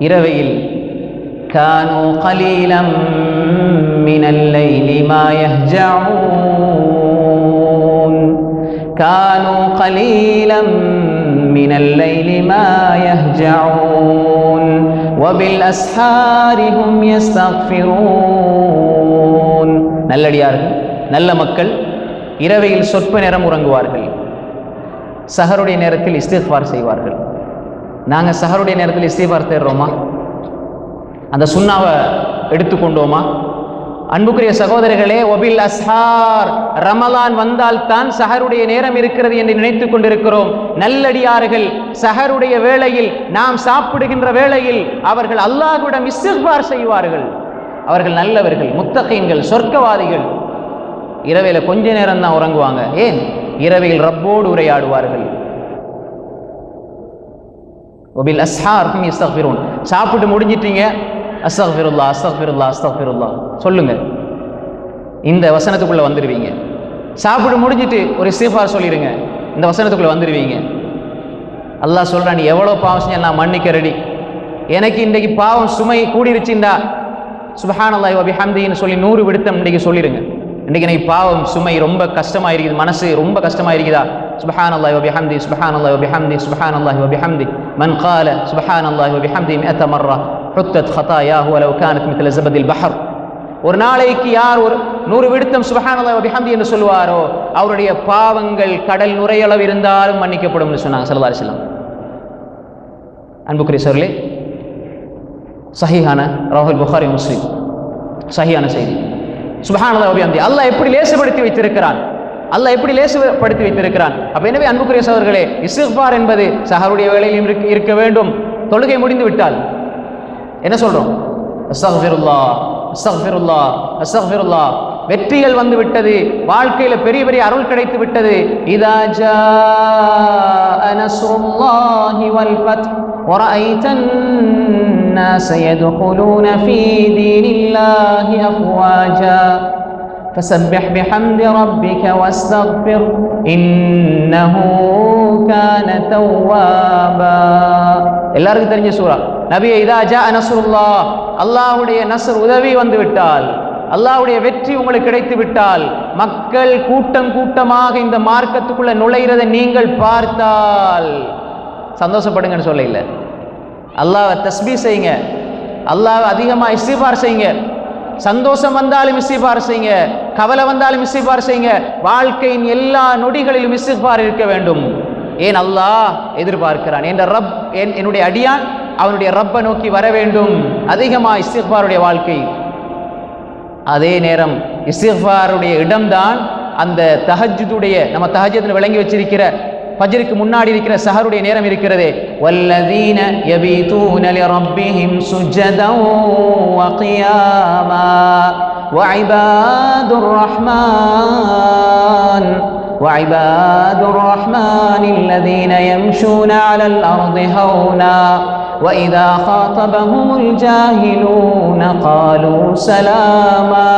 இரவையில் கானூ கலீலம் மினல் லைலி மா யஹ்ஜஊன் கானூ கலீலம் மினல் லைலி மா யஹ்ஜஊன் வபில் அஸ்ஹாரி ஹும் யஸ்தக்ஃபிரூன். நல்லடியார்கள், நல்ல மக்கள் இரவையில் சொற்ப நேரம் உறங்குவார்கள், சஹருடைய நேரத்தில் இஸ்திக்ஃபார் செய்வார்கள். நாங்கள் சஹருடைய நேரத்தில் இஸ்திக்ஃபார் தேடுறோமா? அந்த சுன்னாவை எடுத்துக்கொண்டோமா? அன்புக்குரிய சகோதரர்களே, ஒபில் அஸ்ஹார், ரமலான் வந்தால் தான் சஹருடைய நேரம் இருக்கிறது என்று நினைத்து கொண்டிருக்கிறோம். நல்லடியார்கள் சஹருடைய வேளையில், நாம் சாப்பிடுகின்ற வேளையில் அவர்கள் அல்லாஹ்விடம் இஸ்திக்ஃபார் செய்வார்கள். அவர்கள் நல்லவர்கள், முத்தகீன்கள், சொர்க்கவாதிகள். இரவையில கொஞ்ச நேரம் தான் உறங்குவாங்க. ஏன்? இரவையில் ரப்போடு உரையாடுவார்கள். ஒபில் அஸ்ஹார் ஹும் யஸ்தக்ஃபிரூன். சாப்பிட்டு முடிஞ்சிட்டீங்க, அஸ்தக்ஃபிருல்லாஹ் அஸ்தக்ஃபிருல்லாஹ் அஸ்தக்ஃபிருல்லாஹ் சொல்லுங்க. இந்த வசனத்துக்குள்ள வந்துடுவீங்க. சாப்பிட்டு முடிஞ்சிட்டு ஒரு இஸ்திக்ஃபார் சொல்லிடுங்க, இந்த வசனத்துக்குள்ள வந்துடுவீங்க. அல்லாஹ் சொல்றான், நீ எவ்வளோ பாவம் செஞ்ச நான் மன்னிக்க ரெடி. எனக்கு இன்றைக்கு பாவம் சுமை கூடிருச்சுண்டா சுப்ஹானல்லாஹி வ பிஹம்திஹின்னு சொல்லி 100 விடுத்தம் இன்றைக்கு சொல்லிடுங்க. இன்றைக்கு எனக்கு பாவம் சுமை ரொம்ப கஷ்டமாக இருக்குது, மனசு ரொம்ப கஷ்டமாக இருக்குதா? சுப்ஹானல்லாஹி வ பிஹம்தி சுப்ஹானல்லாஹி வ பிஹம்தி சுப்ஹானல்லாஹி வ பிஹம்தி மன் قال சுப்ஹானல்லாஹி வ பிஹம்தி 100 مرة حطت خطاياه ولو كانت مثل زبد البحر. ஒரு நாளைக்கு யார் ஒரு 100 விடுத்தம் சுப்ஹானல்லாஹி வ பிஹம்தி என்று சொல்வாரோ அவருடைய பாவங்கள் கடல் நுரையளவு இருந்தாலும் மன்னிக்கப்படும் என்று சொன்னாங்க ஸல்லல்லாஹு அலைஹி வஸல்லம். அன்புக்குரிய சகோதரர்களே, சஹீஹான ரவாஹுல் புகாரி முஸ்லிம் சஹீஹான செய்தி. சுப்ஹானல்லாஹி வ பிஹம்தி அல்லாஹ் எப்படி லேசுபடுத்தி வைத்திருக்கிறான், அல்லாஹ் எப்படி லேசுபடுத்தி வைத்திருக்கிறான். அப்ப எனவே அன்புக்குரிய சகோதரர்களே, இஸ்திக்ஃபார் என்பது சஹருடைய வேளையில் இருக்க வேண்டும். தொழுகை முடிந்து விட்டால் என்ன சொல்றோம்? அஸ்தக்ஃபிருல்லாஹ் அஸ்தக்ஃபிருல்லாஹ் அஸ்தக்ஃபிருல்லாஹ். வெற்றிகள் வந்து விட்டது, வாழ்க்கையில பெரிய பெரிய அருள் கிடைத்து விட்டது. இதா ஜாஅ நஸ்ருல்லாஹி வல் ஃபத் ورأيت الناس يدخلون في دين الله أفواجا فسبح بحمد ربك واستغفر إنه كان توابا. எல்லாருக்கும் தெரிஞ்ச சூரா நபியே, இதா ஜாஅ நஸ்ருல்லாஹ், அல்லாஹ்வுடைய நஸ்ர் உதவி வந்து விட்டால், அல்லாஹ்வுடைய வெற்றி உங்களுக்கு கிடைத்து விட்டால், மக்கள் கூட்டம் கூட்டமாக இந்த மார்க்கத்துக்குள்ள நுழைகிறதை நீங்கள் பார்த்தால் சந்தோஷப்படுங்கன்னு சொல்ல இல்லை. அல்லாஹ்வை தஸ்பீஹ் செய்யுங்க, அல்லாஹ்வை அதிகமாக இஸ்திக்ஃபார் செய்யுங்க. சந்தோஷம் வந்தாலும் இஸ்திக்ஃபார் செய்யுங்க, கவலை வந்தாலும் இஸ்திக்ஃபார் செய்யுங்க. வாழ்க்கையின் எல்லா நொடிகளிலும் இஸ்திக்ஃபார் இருக்க வேண்டும். ஏன்? அல்லாஹ் எதிர்பார்க்கிறான், என்ற ரப், என்னுடைய அடியான் அவனுடைய ரப்பை நோக்கி வர வேண்டும். அதிகமாக இஸ்திக்ஃபாருடைய வாழ்க்கை. அதே நேரம் இஸ்திக்ஃபாருடைய இடம்தான் அந்த தஹஜ்ஜுடைய, நம்ம தஹஜ்ஜுன்னு விளங்கி வச்சிருக்கிற ஃபஜ்ருக்கு முன்னாடி இருக்கிற சஹருடைய நேரம் இருக்கிறதே. வல்லதீன யபீதூன லிரப்பிஹிம் சுஜ்ஜதன் வ கியாமா வஇபாதுர் ரஹ்மான் வஇபாதுர் ரஹ்மானில்லதீன யம்ஷூன அலல் அர்தி ஹௌனா وإذا خاطبهم الجاهلون قالوا سلاما.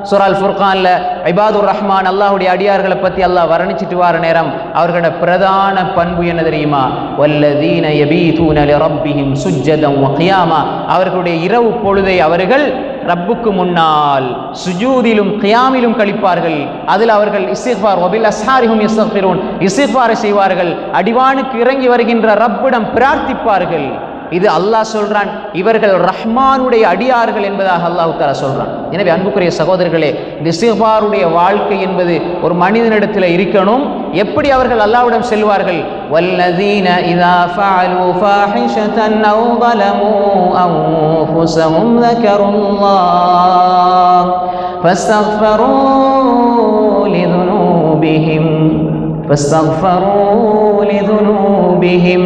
சூரா அல் ஃபுர்கான்ல இபாதுர் ரஹ்மான் அல்லாஹ்வுடைய அடியார்களை பற்றி அல்லாஹ் வர்ணிச்சிட்டு வர நேரம் அவர்களோட பிரதான பண்பு என்ன தெரியுமா? வல்லதீன யபீதூன லிரப்பிஹிம் சுஜ்ஜதன் வ கியாமா. அவர்களுடைய இரவு பொழுதை அவர்கள் ரப்புக்கு முன்னால் சுஜூதிலும் கியாமிலும் கழிப்பார்கள். அதில் அவர்கள் இஸ்திக்ஃபார் வபில் அஸ்ஹாரி ஹும் யஸ்தக்ஃபிரூன், இஸ்திக்ஃபார் செய்வார்கள். அடிவானுக்கு இறங்கி வருகின்ற ரப்பிடம் பிரார்த்திப்பார்கள். இது அல்லாஹ் சொல்றான், இவர்கள் ரஹ்மானுடைய அடியார்கள் என்பதாக அல்லாஹ் தஆலா சொல்றான். எனவே அன்புக்குரிய சகோதரர்களே, இந்த இஸ்திக்ஃபாருடைய வாழ்க்கை என்பது ஒரு மனிதனிடத்தில் இருக்கணும். எப்படி அவர்கள் அல்லாஹ்விடம் செல்வார்கள்? வல்லதீன இதா ஃபஅலு ஃபாஹிஷதன் அவ் ظلموا أنفسهم ذكروا الله فاستغفروا لذنوبهم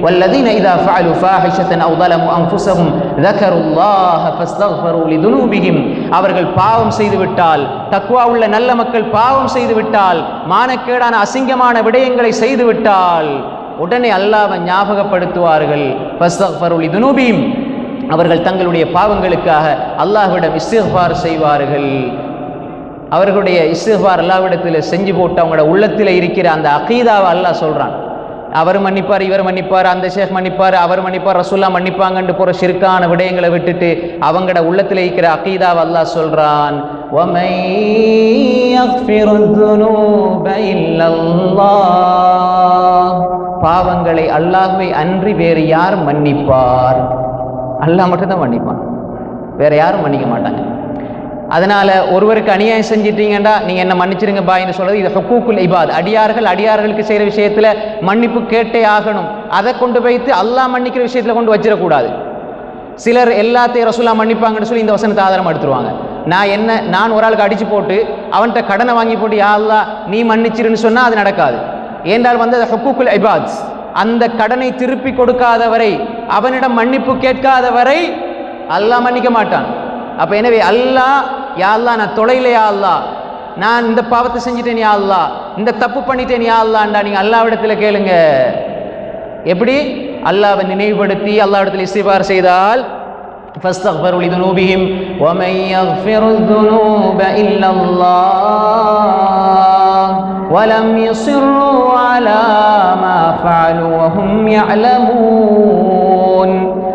والذين إذا فعلوا فاحشة أو ظلموا أنفسهم ذكروا الله فاستغفروا لذنوبهم. அவர்கள் பாவம் செய்து விட்டால், தக்வா உள்ள நல்ல மக்கள் பாவம் செய்து விட்டால், மானக்கேடான அசிங்கமான விடயங்களை செய்து விட்டால் உடனே அல்லாஹ்வை ஞாபகப்படுத்துவார்கள். ஃபஸ்தக்ஃபரு லிதுனூபிஹிம், அவர்கள் தங்களுடைய பாவங்களுக்காக அல்லாஹ்விடம் இஸ்திக்ஃபார் செய்வார்கள். அவர்களுடைய இஸ்திக்ஃபார் அல்லாஹ்விடத்தில் செஞ்சு போட்டு அவங்களோட உள்ளத்தில் இருக்கிற அந்த அகீதாவை அல்லாஹ் சொல்றான். அவர் மன்னிப்பார், இவர் மன்னிப்பார், அந்த ஷேக் மன்னிப்பார், அவர் மன்னிப்பார், ரசூல்லா மன்னிப்பாங்கன்னு போற ஷிர்கான விடயங்களை விட்டுட்டு அவங்களோட உள்ளத்தில் இருக்கிற அகீதாவை அல்லாஹ் சொல்றான், வமை யக்ஃபிருதுனூப இல்லல்லாஹ், பாவங்களை அல்லாஹ்வை அன்றி வேறு யார் மன்னிப்பார்? அல்லாஹ் மட்டும்தான் மன்னிப்பான், வேற யாரும் மன்னிக்க மாட்டாங்க. அதனால ஒருவருக்கு அநியாயம் செஞ்சிட்டீங்கன்னா நீங்க என்ன மன்னிச்சிருங்க பாயின்னு சொல்றது இது ஹுக்கூக்குல் இபாத். அடியார்களுக்கு செய்யற விஷயத்துல மன்னிப்பு கேட்டே ஆகணும். அதை கொண்டு வைத்து அல்லாஹ் மன்னிக்கிற விஷயத்துல கொண்டு வச்சிடக்கூடாது. சிலர் எல்லாத்தையும் ரசூலா மன்னிப்பாங்கன்னு சொல்லி இந்த வசனத்தை ஆதாரம் எடுத்துருவாங்க. நான் ஒரு ஆளுக்கு அடிச்சு போட்டு அவன்கிட்ட கடனை வாங்கி போட்டு யா அல்லாஹ் நீ மன்னிச்சிருன்னு சொன்னா அது நடக்காது. ஏன்றால் வந்து அது ஹுக்கூக்குல் இபாத். அந்த கடனை திருப்பி கொடுக்காதவரை, அவனிடம் மன்னிப்பு கேட்காதவரை அல்லாஹ் மன்னிக்க மாட்டான். அப்ப எனவே அல்லாஹ், யா அல்லாஹ் நான் தொலைல, யா அல்லாஹ் நான் இந்த பாவத்தை செஞ்சிட்டேன், யா அல்லாஹ் இந்த தப்பு பண்ணிட்டேன், யா அல்லாஹ்டா நீங்க அல்லாஹ்விடத்தில் கேளுங்க. எப்படி? அல்லாஹ்வை நினைவுபடுத்தி அல்லாஹ்விடத்தில் இஸ்திக்பார் செய்தால் ஃபஸ்தக்ஃபிரு லிதுனூபிஹிம் வமை யக்ஃபிருதுனூப இல்லல்லாஹ் வலம் யுஸிர்ரு அலா மா ஃபஅலு வஹும் யஅலமூன்.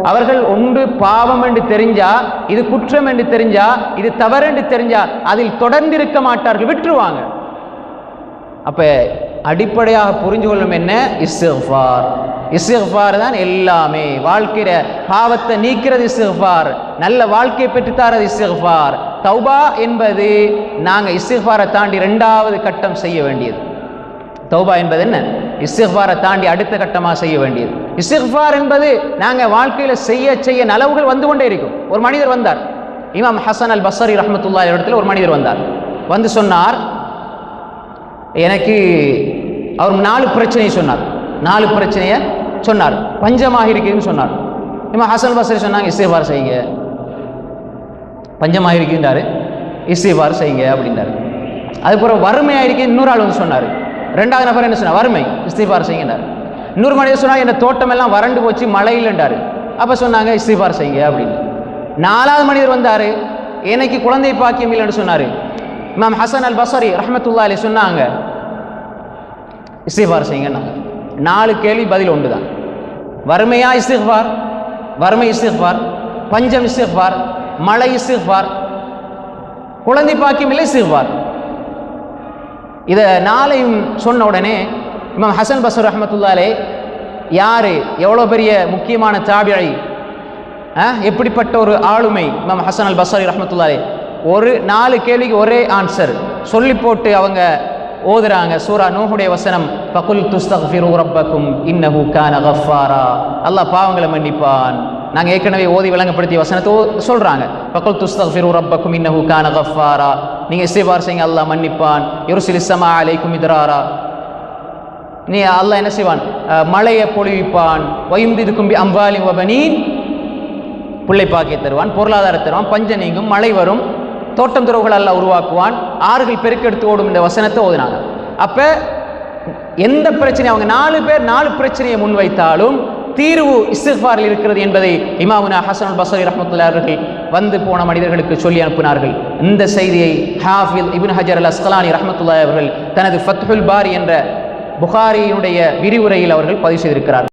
அவர்கள் ஒன்று பாவம் என்று தெரிஞ்சா, இது குற்றம் என்று தெரிஞ்சா, இது தவறு என்று தெரிஞ்சா அதில் தொடர்ந்து இருக்க மாட்டார்கள், விட்டுருவாங்க. அப்ப அடிப்படையாக புரிஞ்சு கொள்ளும் என்ன? இஸ்திக்ஃபார். இஸ்திக்ஃபார் தான் எல்லாமே. வாழ்க்கையில பாவத்தை நீக்கிறது இஸ்திக்ஃபார், நல்ல வாழ்க்கையை பெற்றுத்தாரது இஸ்திக்ஃபார். தௌபா என்பது நாங்க இஸ்திக்ஃபாரை தாண்டி இரண்டாவது கட்டம் செய்ய வேண்டியது. தௌபா என்பது என்ன? இஸ்திக்ஃபாரை தாண்டி அடுத்த கட்டமாக செய்ய வேண்டியது. இஸ்திக்ஃபார் என்பது நாங்கள் வாழ்க்கையில் செய்ய நலவுகள் வந்து கொண்டே இருக்கும். ஒரு மனிதர் வந்தார், இமாம் ஹசன் அல் பஸ்ரி ரஹ்மத்துல்லாஹி இடத்துல ஒரு மனிதர் வந்தார். வந்து சொன்னார், எனக்கு அவர் 4 பிரச்சனையை சொன்னார். 4 பிரச்சனையை சொன்னார். பஞ்சமாக இருக்குன்னு சொன்னார். இமாம் ஹசன் பஸ்ரி சொன்னாங்க, இஸ்திக்ஃபார் செய்யுங்க. பஞ்சமாக இருக்கின்றாரு, இஸ்திக்ஃபார் செய்யுங்க அப்படின்றாரு. அதுக்கப்புறம் வறுமையாக இருக்கு இன்னொரு ஆள் வந்து சொன்னார். 2வது நபர் என்ன சொன்னார்? வறுமை, இஸ்திக்ஃபார் செய்யுங்கன்றார். இன்னொரு மனிதர் சொன்னார், என் தோட்டம் எல்லாம் வறண்டு போச்சு, மழை இல்லைன்றாரு. அப்போ சொன்னாங்க இஸ்திக்ஃபார் செய்யுங்க அப்படின்னு. 4வது மனிதர் வந்தார், எனக்கு குழந்தை பாக்கியம் இல்லைன்னு சொன்னார். இமாம் ஹசன் அல் பஸ்ரி ரஹ்மத்துல்லாஹி அலைஹி சொன்னாங்க இஸ்திக்ஃபார் செய்யுங்கன்னாங்க. 4 கேள்வி பதில் ஒன்று தான். வறுமையா இஸ்திக்ஃபார், வறுமை இஸ்திக்ஃபார், பஞ்சம் இஸ்திக்ஃபார், மழை இஸ்திக்ஃபார், குழந்தை பாக்கியம் இல்லை இஸ்திக்ஃபார். இதை 4ஐயும் சொன்ன உடனே இமாம் ஹசன் பஸ்ரி ரஹ்மத்துல்லாஹி அலைஹி, யாரு எவ்வளோ பெரிய முக்கியமான தாபிஈ, எப்படிப்பட்ட ஒரு ஆளுமை இமாம் ஹசன் அல் பஸ்ரி ரஹ்மத்துல்லாஹி அலைஹி, ஒரு 4 கேள்விக்கு ஒரே ஆன்சர் சொல்லி போட்டு அவங்க ஓதுறாங்க. சூரா நூஹுடைய வசனம், ஃபகுல் துஸ்தக்ஃபிரு ரப்பக்கும் இன்னஹு கான கஃபாரா, அல்லாஹ் பாவங்களை மன்னிப்பான். நாங்கள் ஏற்கனவே ஓதி விளங்கப்படுத்திய வசனத்தை சொல்றாங்க. ஃபகுல் துஸ்தக்ஃபிரு ரப்பக்கும் இன்னஹு கான கஃபாரா, நீங்க இஸ்திக்ஃபார் செய்யுங்க, அல்லாஹ் மன்னிப்பான். யுர்சிலிஸ் ஸமா அலைக்கும் மித்ராரா, நீ அல்லாஹ் என்ன செய்வான்? மழையை பொழிவிப்பான். வயும்திதுக்கும் பி அம்வாலின் வ பனீன், பிள்ளை பாக்கிய தருவான், பொருளாதாரம் தருவான், பஞ்சம் நீங்கும், மழை வரும், தோட்டம் துறவுகள் அல்லாஹ் உருவாக்குவான், ஆறுகள் பெருக்கெடுத்து ஓடும். இந்த வசனத்தை ஓதினாங்க. அப்ப எந்த பிரச்சனை அவங்க 4 பேர் 4 பிரச்சனையை முன்வைத்தாலும் தீர்வு இஸ்திக்ஃபாரில் இருக்கிறது என்பதை இமாமுனா ஹசன் அல் பஸ்ரி ரஹ்மத்துல்லாஹி அவர்கள் வந்து போன மனிதர்களுக்கு சொல்லி அனுப்பினார்கள். இந்த செய்தியை ஹாஃபிஸ் இப்னு ஹஜர் அல் அஸ்கலானி ரஹ்மத்துல்லாஹி அவர்கள் தனது ஃபத்ஹுல் பாரி என்ற புகாரியினுடைய விரிவுரையில் அவர்கள் பதிவு செய்திருக்கிறார்கள்.